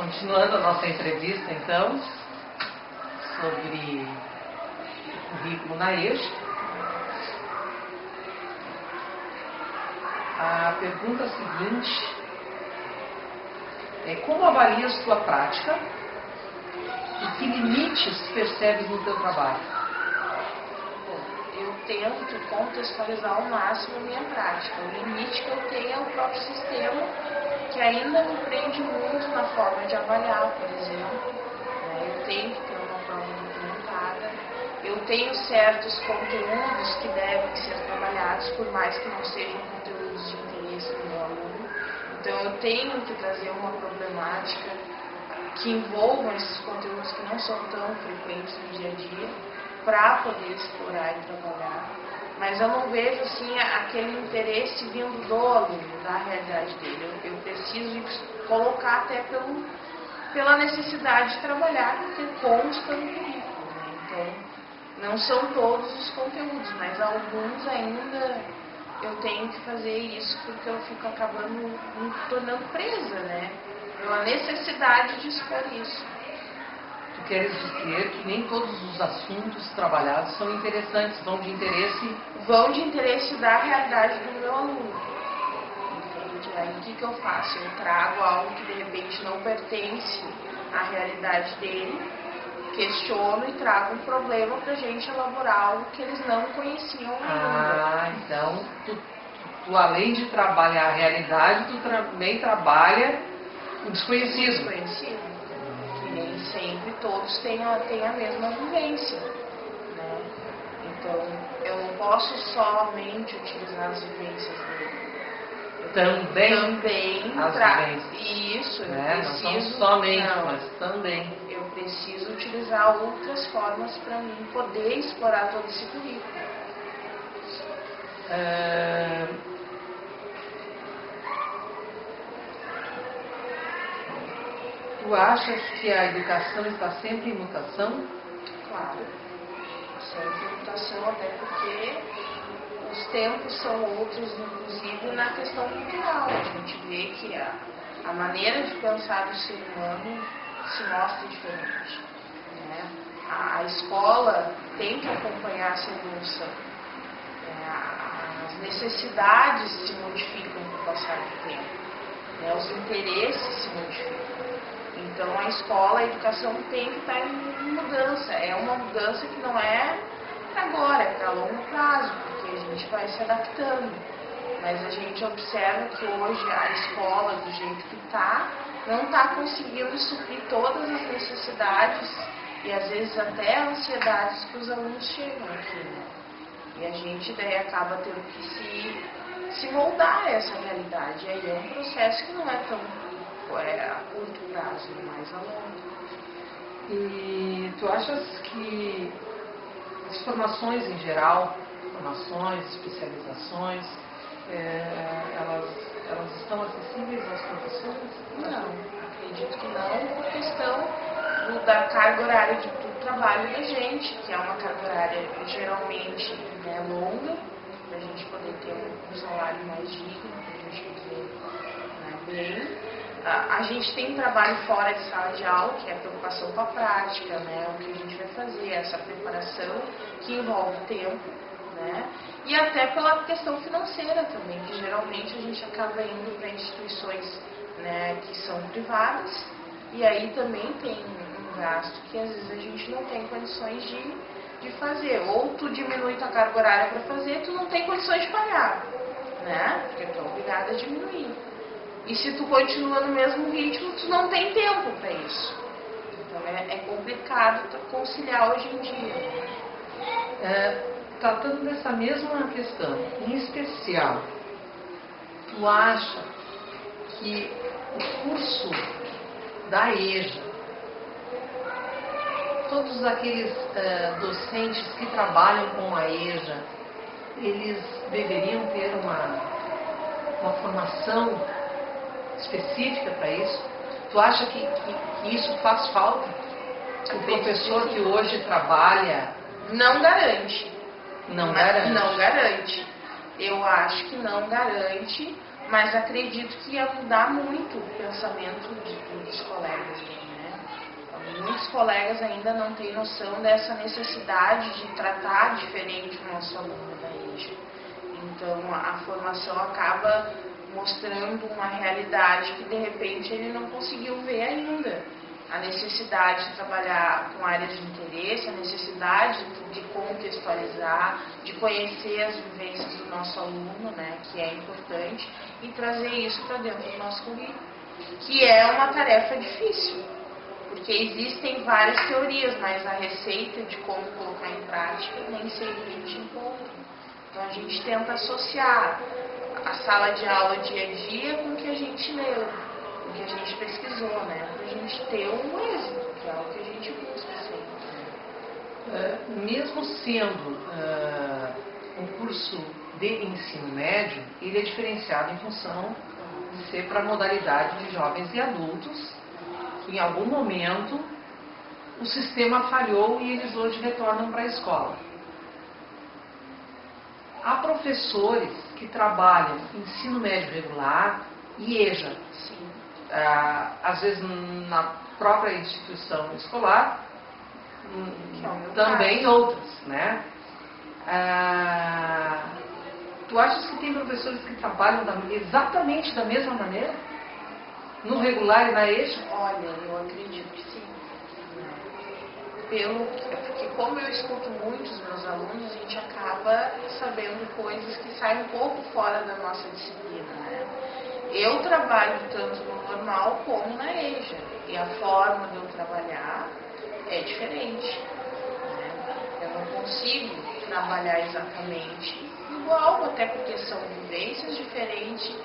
Continuando a nossa entrevista, então, sobre o currículo na EJA, a pergunta seguinte é: como avalias tua prática e que limites percebes no teu trabalho? Bom, eu tento contextualizar ao máximo a minha prática. O limite que eu tenho é o próprio sistema, que ainda me prende muito na forma de avaliar, por exemplo. Eu tenho que ter uma prova documentada, eu tenho certos conteúdos que devem ser trabalhados, por mais que não sejam conteúdos de interesse do meu aluno. Então eu tenho que trazer uma problemática que envolvam esses conteúdos que não são tão frequentes no dia a dia, para poder explorar e trabalhar. Mas eu não vejo assim aquele interesse vindo do aluno, da realidade dele. Eu preciso colocar até pela necessidade de trabalhar, porque consta no currículo. Então, não são todos os conteúdos, mas alguns ainda eu tenho que fazer isso, porque eu fico acabando me tornando presa, né? Pela necessidade de expor isso. Tu queres dizer que nem todos os assuntos trabalhados são interessantes, vão de interesse da realidade do meu aluno. Entende? Aí o que eu faço? Eu trago algo que de repente não pertence à realidade dele, questiono e trago um problema para a gente elaborar algo que eles não conheciam ainda. Então tu além de trabalhar a realidade, tu também trabalha o desconhecido. Que nem sempre todos têm a mesma vivência, né? Então, eu não posso somente utilizar as vivências dele. Também as vivências. Isso, né? Não são somente, mas também. Eu preciso utilizar outras formas para mim poder explorar todo esse currículo. Tu achas que a educação está sempre em mutação? Claro, sempre em mutação, até porque os tempos são outros, inclusive na questão cultural. A gente vê que a maneira de pensar do ser humano se mostra diferente, né? A escola tem que acompanhar essa evolução. As necessidades se modificam com o passar do tempo, né? Os interesses se modificam. Então a escola, a educação tem que estar em mudança. É uma mudança que não é para agora, é para longo prazo, porque a gente vai se adaptando. Mas a gente observa que hoje a escola, do jeito que está, não está conseguindo suprir todas as necessidades e às vezes até ansiedades que os alunos chegam aqui, né? E a gente daí acaba tendo que se moldar a essa realidade. E aí é um processo que não é tão a curto prazo, mais a longo. E tu achas que as formações em geral, formações, especializações, elas estão acessíveis aos professores? Não, acredito que não, por questão da carga horária do trabalho da gente, que é uma carga horária geralmente, né, longa, para a gente poder ter um salário mais digno, para a gente viver, né, bem. A gente tem trabalho fora de sala de aula, que é a preocupação com a prática, né, o que a gente vai fazer, essa preparação que envolve tempo, né, e até pela questão financeira também, que geralmente a gente acaba indo para instituições, né, que são privadas, e aí também tem um gasto que às vezes a gente não tem condições de fazer, ou tu diminui tua carga horária para fazer, tu não tem condições de pagar, né, porque tu é obrigada a diminuir. E se tu continua no mesmo ritmo, tu não tem tempo para isso. Então é complicado conciliar hoje em dia. Tratando dessa mesma questão, em especial, tu acha que o curso da EJA, todos aqueles docentes que trabalham com a EJA, eles deveriam ter uma formação específica para isso? Tu acha que isso faz falta? O professor que hoje trabalha... Não garante. Não garante. Não garante. Eu acho que não garante, mas acredito que ia mudar muito o pensamento dos colegas. colegas ainda não têm noção dessa necessidade de tratar diferente o nosso aluno da EJA. Então, a formação acaba mostrando uma realidade que, de repente, ele não conseguiu ver ainda. A necessidade de trabalhar com áreas de interesse, a necessidade de contextualizar, de conhecer as vivências do nosso aluno, né, que é importante, e trazer isso para dentro do nosso currículo, que é uma tarefa difícil, porque existem várias teorias, mas a receita de como colocar em prática nem sempre a gente encontra. Então a gente tenta associar a sala de aula dia a dia com o que a gente leu, com o que a gente pesquisou, né? Para a gente ter um êxito, que é o que a gente busca sempre. Mesmo sendo um curso de ensino médio, ele é diferenciado em função de ser para a modalidade de jovens e adultos, que em algum momento o sistema falhou e eles hoje retornam para a escola. Há professores que trabalham ensino médio regular e EJA. Sim. Às vezes na própria instituição escolar, também outras, né? Tu achas que tem professores que trabalham exatamente da mesma maneira? No regular e na EJA? Olha, eu acredito que sim. Porque como eu escuto muitos meus alunos, a gente acaba sabendo coisas que saem um pouco fora da nossa disciplina, né? Eu trabalho tanto no normal como na EJA, e a forma de eu trabalhar é diferente, né? Eu não consigo trabalhar exatamente igual, até porque são vivências diferentes,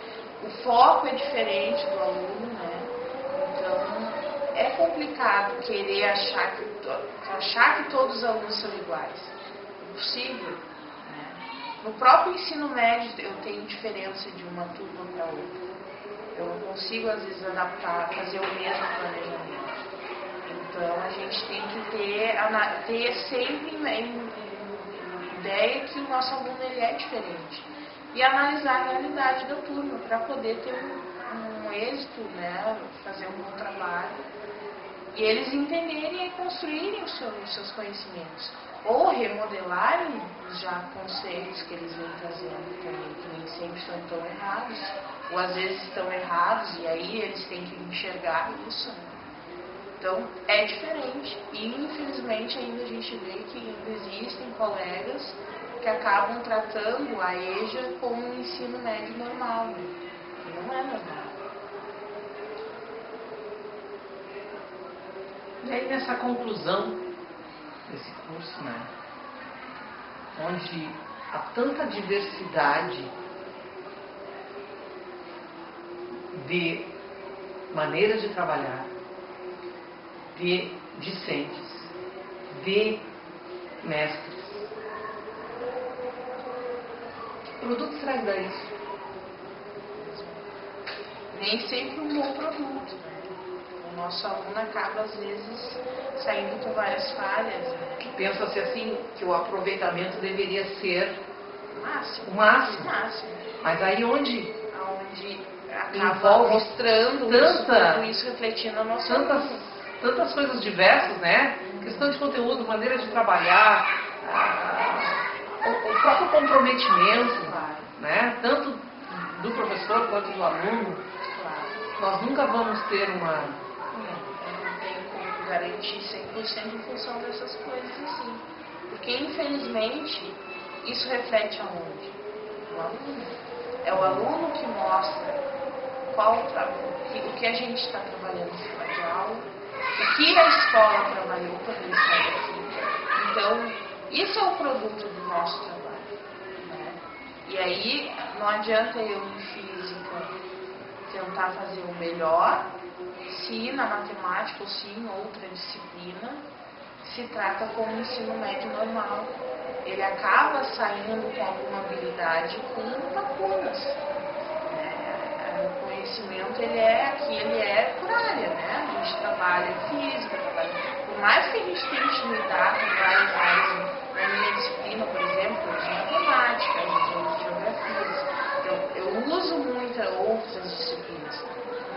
o foco é diferente do aluno, né? Então é complicado querer achar que todos os alunos são iguais. É impossível, né? No próprio ensino médio eu tenho diferença de uma turma para outra. Eu não consigo, às vezes, adaptar, fazer o mesmo planejamento. Então, a gente tem que ter sempre em ideia que o nosso aluno ele é diferente. E analisar a realidade da turma para poder ter um êxito, né? Fazer um bom trabalho. E eles entenderem e construírem os seus conhecimentos. Ou remodelarem os já conceitos que eles vêm trazendo também, que nem sempre estão tão errados. Ou às vezes estão errados e aí eles têm que enxergar isso, né? Então é diferente. E infelizmente ainda a gente vê que ainda existem colegas que acabam tratando a EJA como um ensino médio normal, né? Que não é normal. E aí nessa conclusão desse curso, né, onde há tanta diversidade de maneiras de trabalhar, de discentes, de mestres, que produto será que dá isso? Nem sempre um bom produto, né? O nosso aluno acaba, às vezes, saindo com várias falhas, né? Pensa-se assim, que o aproveitamento deveria ser Máximo. o máximo. Máximo. Mas aí onde acaba envolve mostrando tudo isso refletindo a nossa tantas coisas diversas, né? Questão de conteúdo, maneira de trabalhar, o próprio comprometimento, Claro. né? Tanto do professor quanto do aluno. Claro. Nós nunca vamos ter uma... Eu não tenho como garantir 100% em função dessas coisas assim. Porque, infelizmente, isso reflete aonde? O aluno. É o aluno que mostra o que a gente está trabalhando em sala de aula, o que a escola trabalhou quando ele sai daqui. Então, isso é o produto do nosso trabalho, né? E aí, não adianta eu em física tentar fazer o melhor, se na matemática ou se em outra disciplina se trata como um ensino médio normal. Ele acaba saindo com alguma habilidade com lacunas. O conhecimento ele é por área, né? A gente trabalha física, por mais que a gente tente lidar com várias áreas, na minha disciplina, por exemplo, eu uso matemática, eu uso geografias, eu Eu uso muitas outras disciplinas,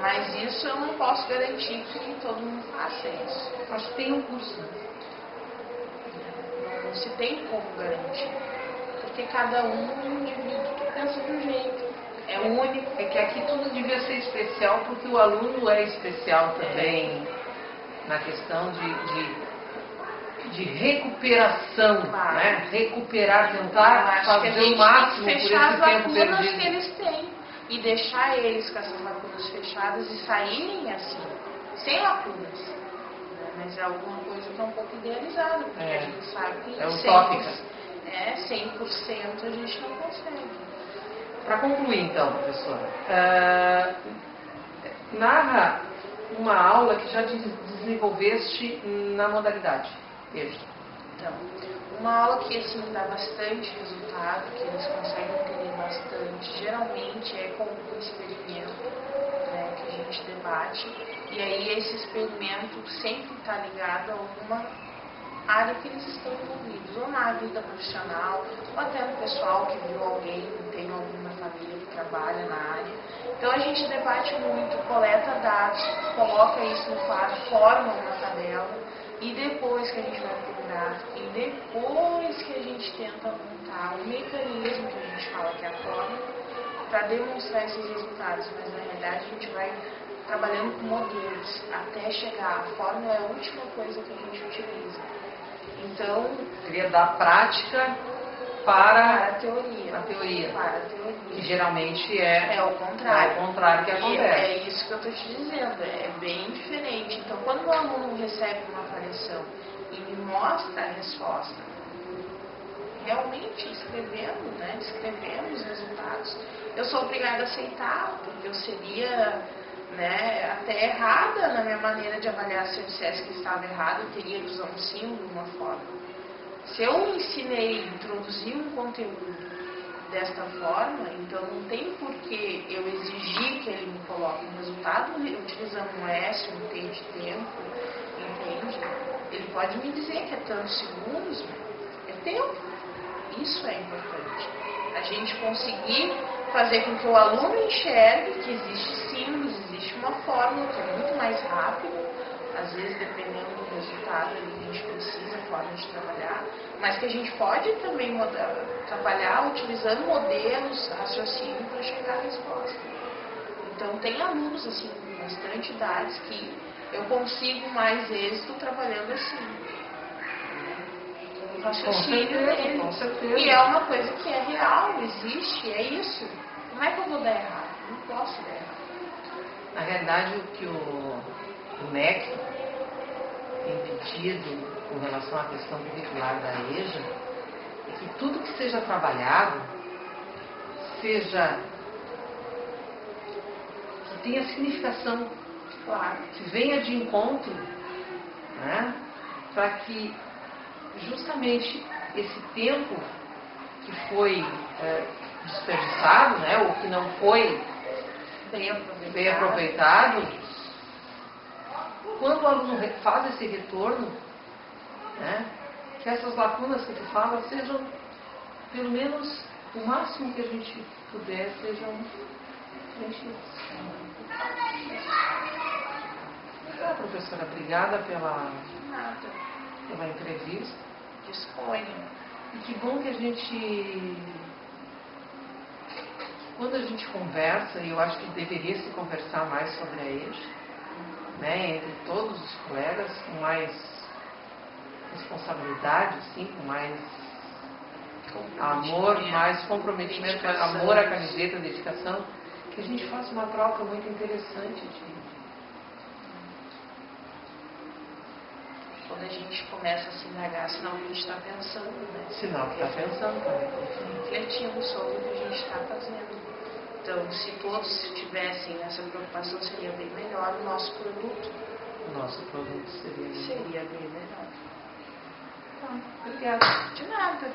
mas isso eu não posso garantir que todo mundo faça isso. Acho que tem um curso, né? Não se tem como garantir, porque cada indivíduo pensa de um jeito. É único. É que aqui tudo devia ser especial, porque o aluno é especial também na questão de recuperação, Claro. né? Recuperar, tentar fazer o máximo por esse fechar as tempo lacunas perdido. que eles têm e deixar eles com essas lacunas fechadas e saírem assim, sem lacunas. Né? Mas é alguma coisa que é um pouco idealizada, porque a gente sabe que 100% a gente não consegue. Para concluir, então, professora, narra uma aula que já desenvolveste na modalidade. Veja. Então, uma aula que assim dá bastante resultado, que eles conseguem entender bastante, geralmente é com um experimento, né, que a gente debate, e aí esse experimento sempre está ligado a alguma área que eles estão envolvidos, ou na vida profissional, ou até no pessoal que viu alguém, tem alguém na família que trabalha na área. Então a gente debate muito, coleta dados, coloca isso no quadro, forma uma tabela, e depois que a gente vai para o gráfico, e depois que a gente tenta montar o mecanismo que a gente fala que é a fórmula, para demonstrar esses resultados. Mas na realidade a gente vai trabalhando com modelos até chegar. A fórmula é a última coisa que a gente utiliza. Então, queria dar prática para a teoria. A teoria. Para a teoria. Que geralmente é o contrário. É o contrário que acontece. É isso que eu estou te dizendo, é bem diferente. Então, quando o aluno recebe uma avaliação e me mostra a resposta, realmente escrevendo, né, descrevendo os resultados, eu sou obrigada a aceitar, porque eu seria, né, até errada na minha maneira de avaliar. Se eu dissesse que estava errado, eu teria que usar um símbolo, uma forma. Se eu ensinei, introduzi um conteúdo desta forma, então não tem por que eu exigir que ele me coloque um resultado utilizando um S, um T de tempo, entende? Ele pode me dizer que é tantos segundos, é tempo. Isso é importante. A gente conseguir fazer com que o aluno enxergue que existe símbolos, existe uma fórmula que é muito mais rápida, às vezes dependendo do resultado a gente precisa a forma de trabalhar, mas que a gente pode também trabalhar utilizando modelos, raciocínio para chegar à resposta. Então tem alunos assim com bastante idades que eu consigo mais êxito trabalhando assim. O raciocínio deles. Com certeza. E é uma coisa que é real, existe, é isso. Como é que eu vou dar errado? Não posso dar errado. Na realidade, o que o MEC tem pedido com relação à questão curricular da EJA é que tudo que seja trabalhado seja que tenha significação, Claro. que venha de encontro, né, para que justamente esse tempo que foi desperdiçado, né, ou que não foi bem aproveitado, quando o aluno faz esse retorno, né, que essas lacunas que tu fala sejam, pelo menos, o máximo que a gente puder, sejam preenchidas. Professora, obrigada pela entrevista. Disponha. E que bom que a gente, quando a gente conversa, e eu acho que deveria se conversar mais sobre a EJA, né, entre todos os colegas, com mais responsabilidade, sim, com mais amor, mais comprometimento, amor à camiseta, dedicação, que a gente faça uma troca muito interessante Quando a gente começa a se indagar, sinal que a gente está pensando, né? Sinal que está pensando também. Refletindo sobre o que a gente está fazendo. Então, se todos tivessem essa preocupação, seria bem melhor o nosso produto. O nosso produto seria bem melhor. Obrigada. De nada.